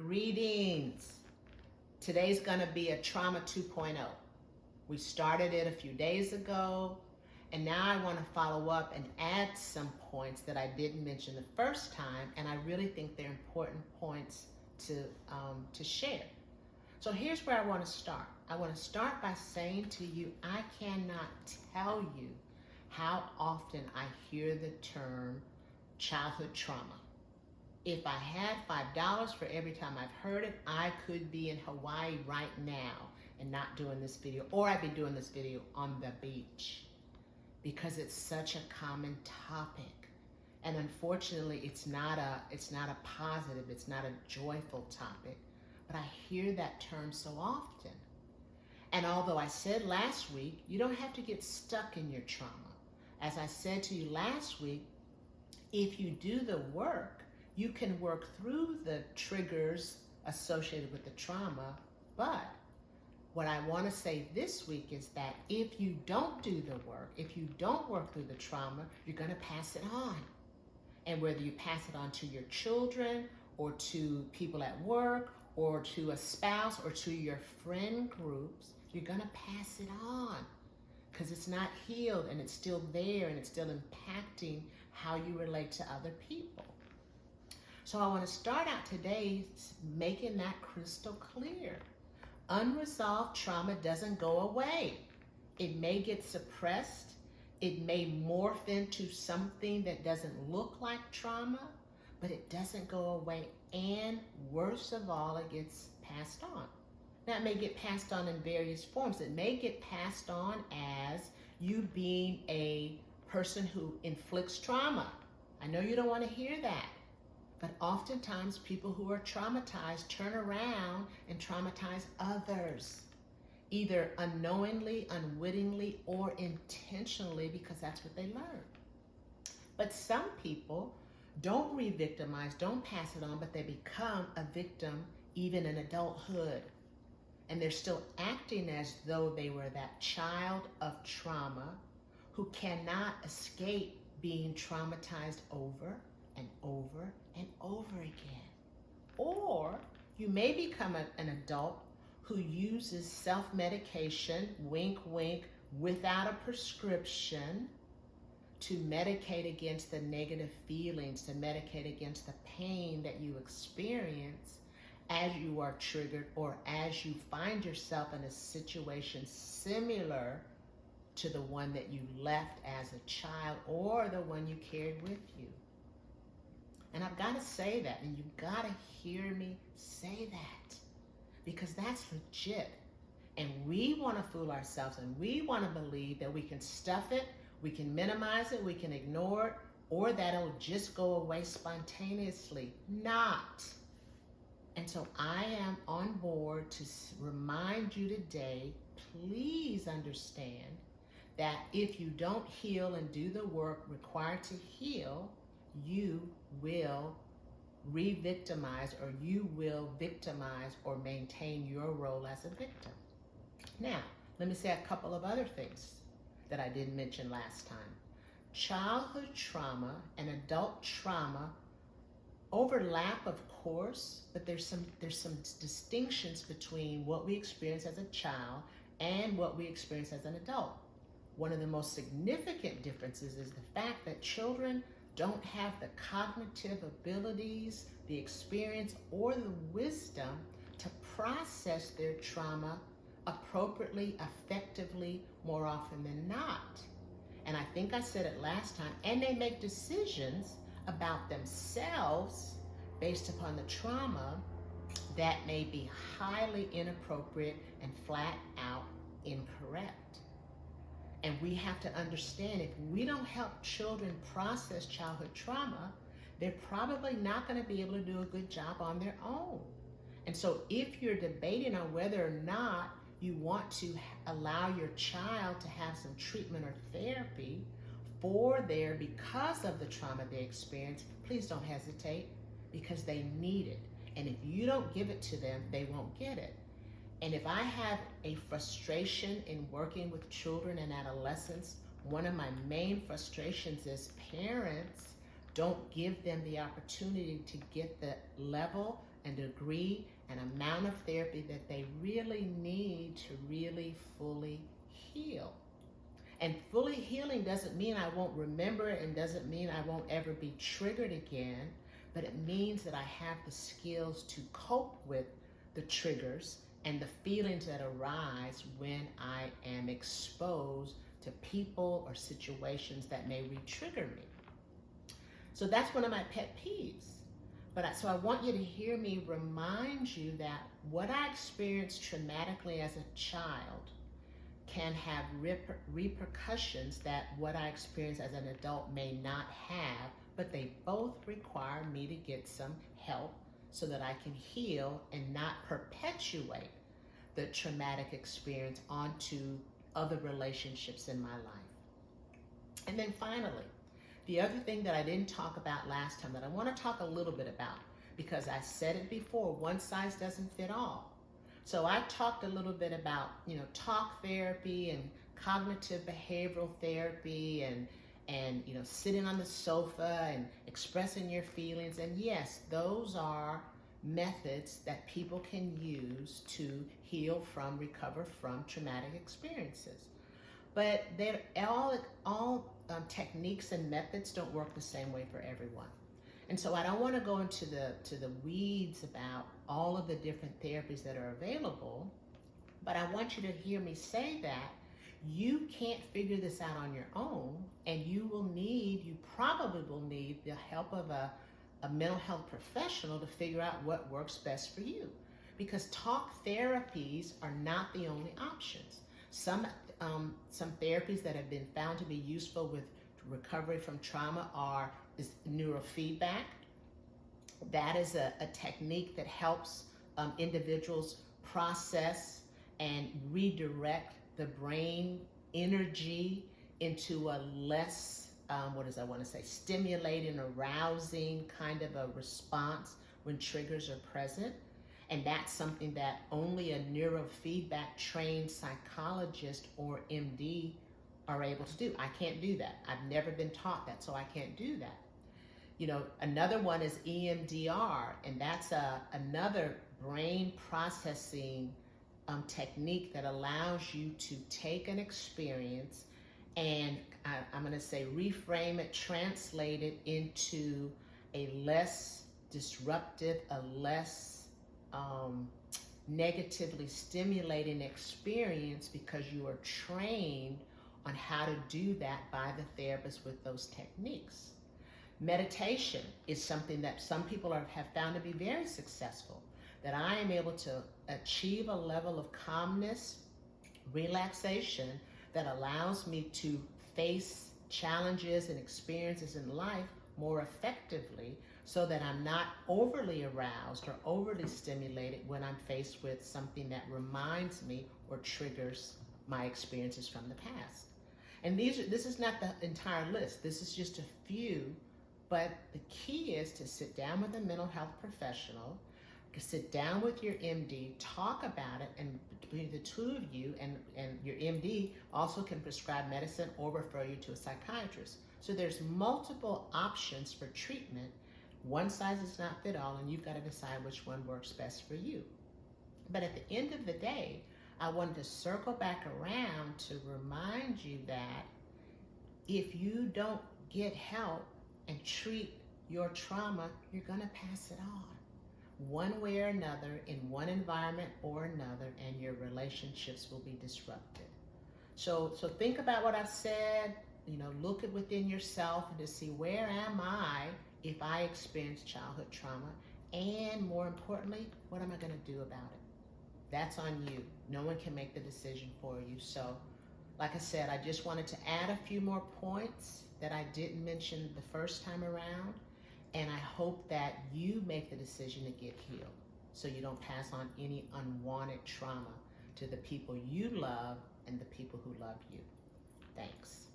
Greetings. Today's going to be a Trauma 2.0. We started it a few days ago, and now I want to follow up and add some points that I didn't mention the first time, and I really think they're important points to share. So here's where I want to start. I want to start by saying to you, I cannot tell you how often I hear the term childhood trauma. If I had $5 for every time I've heard it, I could be in Hawaii right now and not doing this video, or I'd be doing this video on the beach, because it's such a common topic. And unfortunately, it's not a positive, it's not a joyful topic, but I hear that term so often. And although I said last week, you don't have to get stuck in your trauma. As I said to you last week, if you do the work, you can work through the triggers associated with the trauma. But what I want to say this week is that if you don't do the work, if you don't work through the trauma, you're going to pass it on. And whether you pass it on to your children or to people at work or to a spouse or to your friend groups, you're going to pass it on because it's not healed and it's still there and it's still impacting how you relate to other people. So I want to start out today making that crystal clear. Unresolved trauma doesn't go away. It may get suppressed. It may morph into something that doesn't look like trauma, but it doesn't go away. And worst of all, it gets passed on. Now, it may get passed on in various forms. It may get passed on as you being a person who inflicts trauma. I know you don't want to hear that. But oftentimes people who are traumatized turn around and traumatize others, either unknowingly, unwittingly, or intentionally, because that's what they learn. But some people don't re-victimize, don't pass it on, but they become a victim even in adulthood. And they're still acting as though they were that child of trauma who cannot escape being traumatized over and over and over again. Or you may become an adult who uses self-medication, wink, wink, without a prescription to medicate against the negative feelings, to medicate against the pain that you experience as you are triggered or as you find yourself in a situation similar to the one that you left as a child or the one you carried with you. And I've got to say that, and you've got to hear me say that, because that's legit. And we want to fool ourselves, and we want to believe that we can stuff it, we can minimize it, we can ignore it, or that it'll just go away spontaneously. Not. And so I am on board to remind you today, please understand that if you don't heal and do the work required to heal, you will re-victimize, or you will victimize or maintain your role as a victim. Now, let me say a couple of other things that I didn't mention last time. Childhood trauma and adult trauma overlap, of course, but there's some distinctions between what we experience as a child and what we experience as an adult. One of the most significant differences is the fact that children don't have the cognitive abilities, the experience, or the wisdom to process their trauma appropriately, effectively, more often than not. And I think I said it last time, and they make decisions about themselves based upon the trauma that may be highly inappropriate and flat out incorrect. And we have to understand, if we don't help children process childhood trauma, they're probably not going to be able to do a good job on their own. And so if you're debating on whether or not you want to allow your child to have some treatment or therapy because of the trauma they experienced, please don't hesitate, because they need it. And if you don't give it to them, they won't get it. And if I have a frustration in working with children and adolescents, one of my main frustrations is parents don't give them the opportunity to get the level and degree and amount of therapy that they really need to really fully heal. And fully healing doesn't mean I won't remember it and doesn't mean I won't ever be triggered again, but it means that I have the skills to cope with the triggers and the feelings that arise when I am exposed to people or situations that may re-trigger me. So that's one of my pet peeves. So I want you to hear me remind you that what I experienced traumatically as a child can have repercussions that what I experienced as an adult may not have, but they both require me to get some help so that I can heal and not perpetuate the traumatic experience onto other relationships in my life. And then finally, the other thing that I didn't talk about last time that I want to talk a little bit about, because I said it before, one size doesn't fit all. So I talked a little bit about, talk therapy and cognitive behavioral therapy and sitting on the sofa and expressing your feelings. And yes, those are methods that people can use to heal from, recover from traumatic experiences. But they're all techniques and methods don't work the same way for everyone. And so I don't want to go into the weeds about all of the different therapies that are available, but I want you to hear me say that you can't figure this out on your own, and you probably will need the help of a mental health professional to figure out what works best for you. Because talk therapies are not the only options. Some therapies that have been found to be useful with recovery from trauma is neurofeedback. That is a technique that helps individuals process and redirect the brain energy into a less, stimulating, arousing kind of a response when triggers are present. And that's something that only a neurofeedback trained psychologist or MD are able to do. I can't do that. I've never been taught that, so I can't do that. Another one is EMDR, and that's another brain processing technique that allows you to take an experience and I'm going to say reframe it, translate it into a less disruptive, a less negatively stimulating experience, because you are trained on how to do that by the therapist with those techniques. Meditation is something that some people have found to be very successful, that I am able to achieve a level of calmness, relaxation that allows me to face challenges and experiences in life more effectively, so that I'm not overly aroused or overly stimulated when I'm faced with something that reminds me or triggers my experiences from the past. And this is not the entire list. This is just a few, but the key is to sit down with a mental health professional, sit down with your MD, talk about it, and between the two of you and your MD also can prescribe medicine or refer you to a psychiatrist. So there's multiple options for treatment. One size does not fit all, and you've got to decide which one works best for you. But at the end of the day, I wanted to circle back around to remind you that if you don't get help and treat your trauma, you're going to pass it on one way or another, in one environment or another, and your relationships will be disrupted. So think about what I've said, look at within yourself and to see, where am I if I experience childhood trauma? And more importantly, what am I going to do about it? That's on you. No one can make the decision for you. So, like I said, I just wanted to add a few more points that I didn't mention the first time around. And I hope that you make the decision to get healed, so you don't pass on any unwanted trauma to the people you love and the people who love you. Thanks.